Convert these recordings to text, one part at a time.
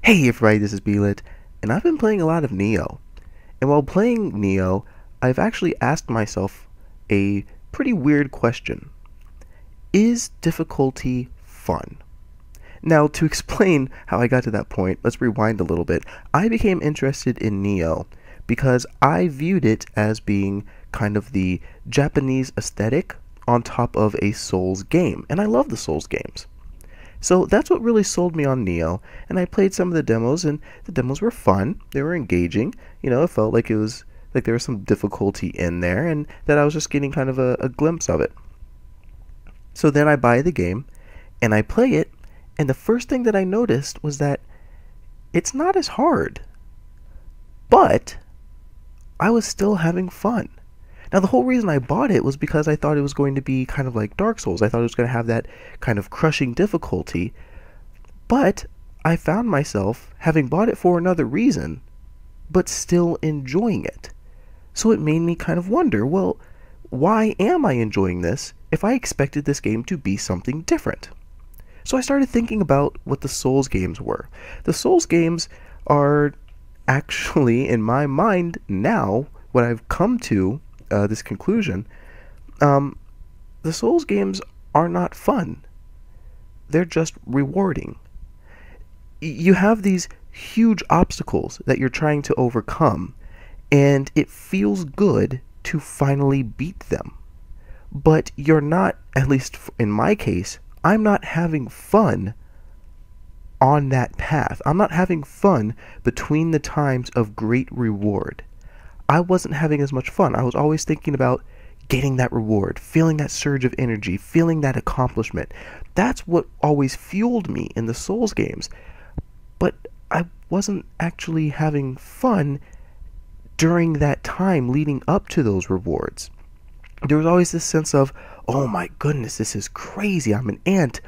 Hey everybody, this is Beelit, and I've been playing a lot of Nioh. And while playing Nioh, I've actually asked myself a pretty weird question. Is difficulty fun? Now, to explain how I got to that point, let's rewind a little bit. I became interested in Nioh because I viewed it as being kind of the Japanese aesthetic on top of a Souls game, and I love the Souls games. So that's what really sold me on Nioh, and I played some of the demos, and the demos were fun. They were engaging. It felt like there was some difficulty in there, and that I was just getting kind of a glimpse of it. So then I buy the game, and I play it, and the first thing that I noticed was that it's not as hard, but I was still having fun. Now, the whole reason I bought it was because I thought it was going to be kind of like Dark Souls. I thought it was going to have that kind of crushing difficulty. But I found myself having bought it for another reason, but still enjoying it. So it made me kind of wonder, well, why am I enjoying this if I expected this game to be something different? So I started thinking about what the Souls games were. The Souls games are actually, in my mind now, what I've come to this conclusion, the Souls games are not fun. They're just rewarding. You have these huge obstacles that you're trying to overcome, and it feels good to finally beat them. But you're not, at least in my case, I'm not having fun on that path. I'm not having fun between the times of great reward. I wasn't having as much fun. I was always thinking about getting that reward, feeling that surge of energy, feeling that accomplishment. That's what always fueled me in the Souls games. But I wasn't actually having fun during that time leading up to those rewards. There was always this sense of, oh my goodness, this is crazy. I'm an ant,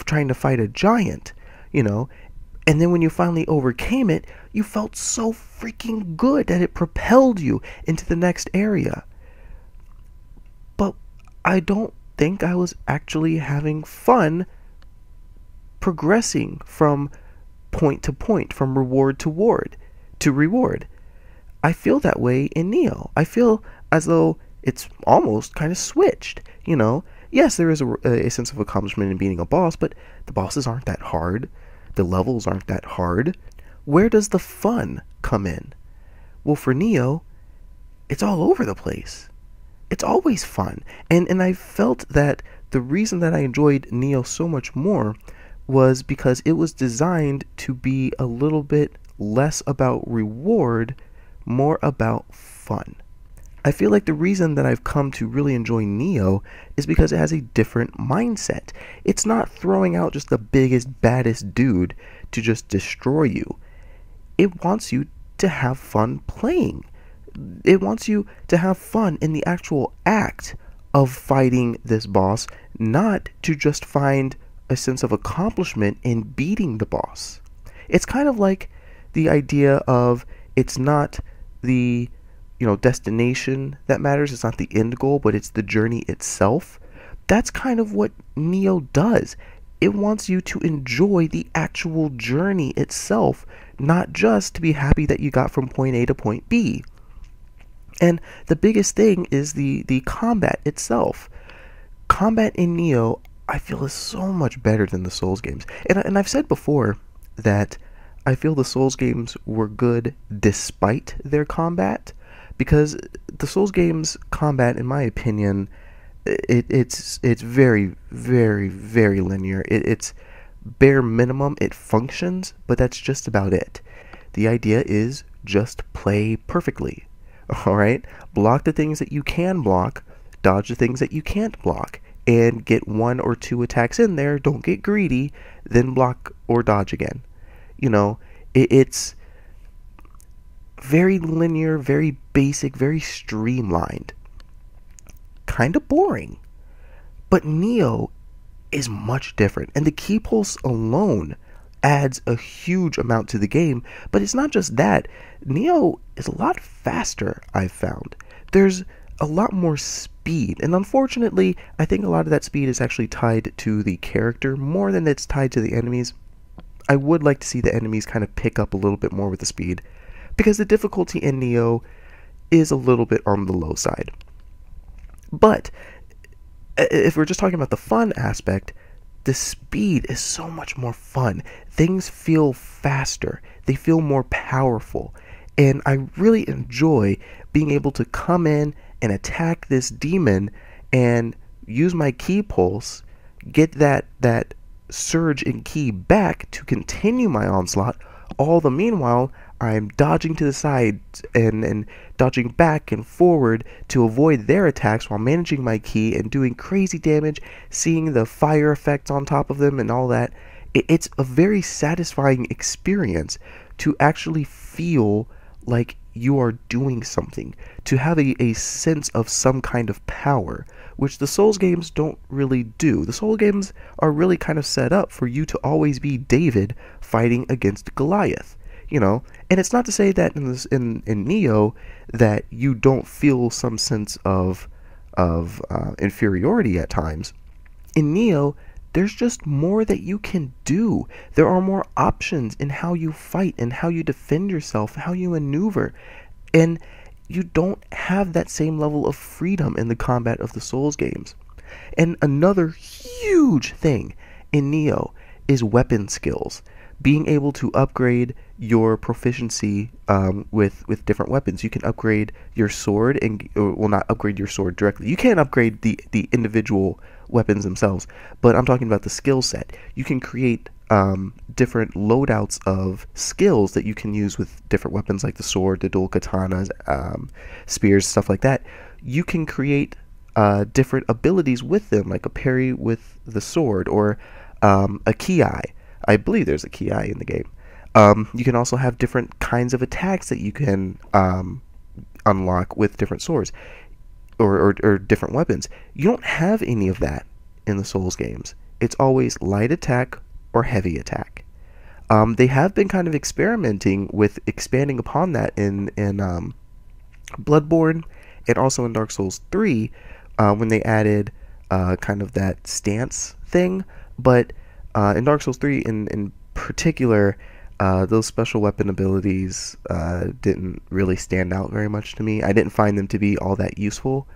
trying to fight a giant, And then when you finally overcame it, you felt so freaking good that it propelled you into the next area. But I don't think I was actually having fun progressing from point to point, from reward to reward. I feel that way in Nioh. I feel as though it's almost kind of switched, Yes, there is a sense of accomplishment in beating a boss, but the bosses aren't that hard. The levels aren't that hard. Where does the fun come in? Well, for Nioh, it's all over the place. It's always fun. And I felt that the reason that I enjoyed Nioh so much more was because it was designed to be a little bit less about reward, more about fun. I feel like the reason that I've come to really enjoy Nioh is because it has a different mindset. It's not throwing out just the biggest, baddest dude to just destroy you. It wants you to have fun playing. It wants you to have fun in the actual act of fighting this boss, not to just find a sense of accomplishment in beating the boss. It's kind of like the idea of it's not the destination that matters. It's not the end goal, but it's the journey itself. That's kind of what Nioh does. It wants you to enjoy the actual journey itself, not just to be happy that you got from point A to point B. And the biggest thing is the combat itself. Combat in Nioh, I feel, is so much better than the Souls games. And I've said before that I feel the Souls games were good despite their combat, because the Souls games combat, in my opinion, it's very, very, very linear. It's bare minimum. It functions, but that's just about it. The idea is just play perfectly. Alright? Block the things that you can block, dodge the things that you can't block, and get one or two attacks in there. Don't get greedy, then block or dodge again. It's very linear, very basic, very streamlined. Kind of boring. But Nioh is much different, and the key pulse alone adds a huge amount to the game. But it's not just that. Nioh is a lot faster, I've found. There's a lot more speed, and unfortunately, I think a lot of that speed is actually tied to the character more than it's tied to the enemies. I would like to see the enemies kind of pick up a little bit more with the speed, because the difficulty in Nioh is a little bit on the low side. But if we're just talking about the fun aspect, the speed is so much more fun. Things feel faster, they feel more powerful, and I really enjoy being able to come in and attack this demon and use my ki pulse, get that surge in ki back to continue my onslaught. All the meanwhile, I'm dodging to the side and dodging back and forward to avoid their attacks while managing my ki and doing crazy damage, seeing the fire effects on top of them and all that. It's a very satisfying experience to actually feel like you are doing something, to have a sense of some kind of power, which the Souls games don't really do. The Souls games are really kind of set up for you to always be David fighting against Goliath, you know. And it's not to say that in Nioh that you don't feel some sense of inferiority at times. In Nioh, there's just more that you can do. There are more options in how you fight and how you defend yourself, how you maneuver. And you don't have that same level of freedom in the combat of the Souls games. And another huge thing in Nioh is weapon skills. Being able to upgrade your proficiency with different weapons. You can upgrade your sword, and well, not upgrade your sword directly. You can't upgrade the individual weapons themselves, but I'm talking about the skill set. You can create different loadouts of skills that you can use with different weapons, like the sword, the dual katanas, spears, stuff like that. You can create different abilities with them, like a parry with the sword, or a ki. I believe there's a ki in the game. You can also have different kinds of attacks that you can unlock with different swords or different weapons. You don't have any of that in the Souls games. It's always light attack or heavy attack. They have been kind of experimenting with expanding upon that in Bloodborne and also in Dark Souls 3 when they added kind of that stance thing. But in Dark Souls 3 in particular, those special weapon abilities didn't really stand out very much to me. I didn't find them to be all that useful.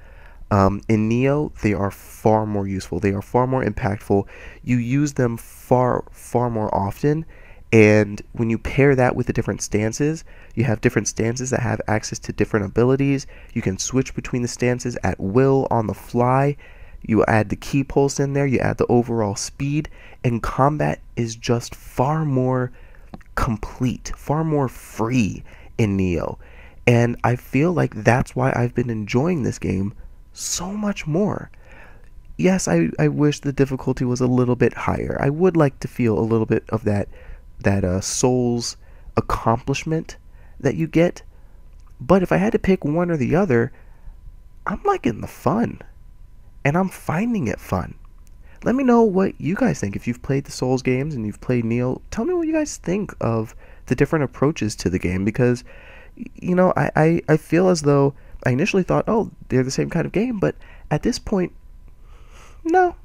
In Nioh, they are far more useful. They are far more impactful. You use them far more often, and when you pair that with the different stances, you have different stances that have access to different abilities. You can switch between the stances at will on the fly. You add the ki pulse in there, you add the overall speed, and combat is just far more complete, far more free in Nioh. And I feel like that's why I've been enjoying this game so much more. Yes, I wish the difficulty was a little bit higher. I would like to feel a little bit of that Souls accomplishment that you get. But if I had to pick one or the other, I'm liking the fun. And I'm finding it fun. Let me know what you guys think. If you've played the Souls games and you've played Nioh, tell me what you guys think of the different approaches to the game, because, you know, I feel as though I initially thought, oh, they're the same kind of game, but at this point, no,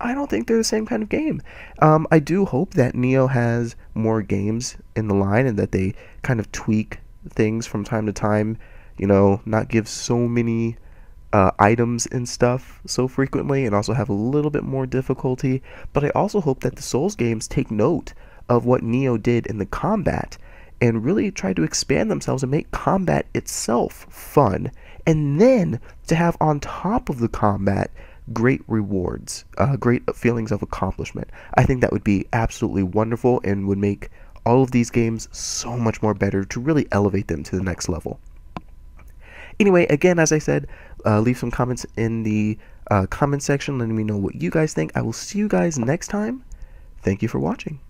I don't think they're the same kind of game. I do hope that Nioh has more games in the line and that they kind of tweak things from time to time, you know, not give so many items and stuff so frequently, and also have a little bit more difficulty. But I also hope that the Souls games take note of what Nioh did in the combat and really try to expand themselves and make combat itself fun, and then to have on top of the combat great rewards, great feelings of accomplishment. I think that would be absolutely wonderful and would make all of these games so much more better, to really elevate them to the next level. Anyway, again, as I said, leave some comments in the comment section letting me know what you guys think. I will see you guys next time. Thank you for watching.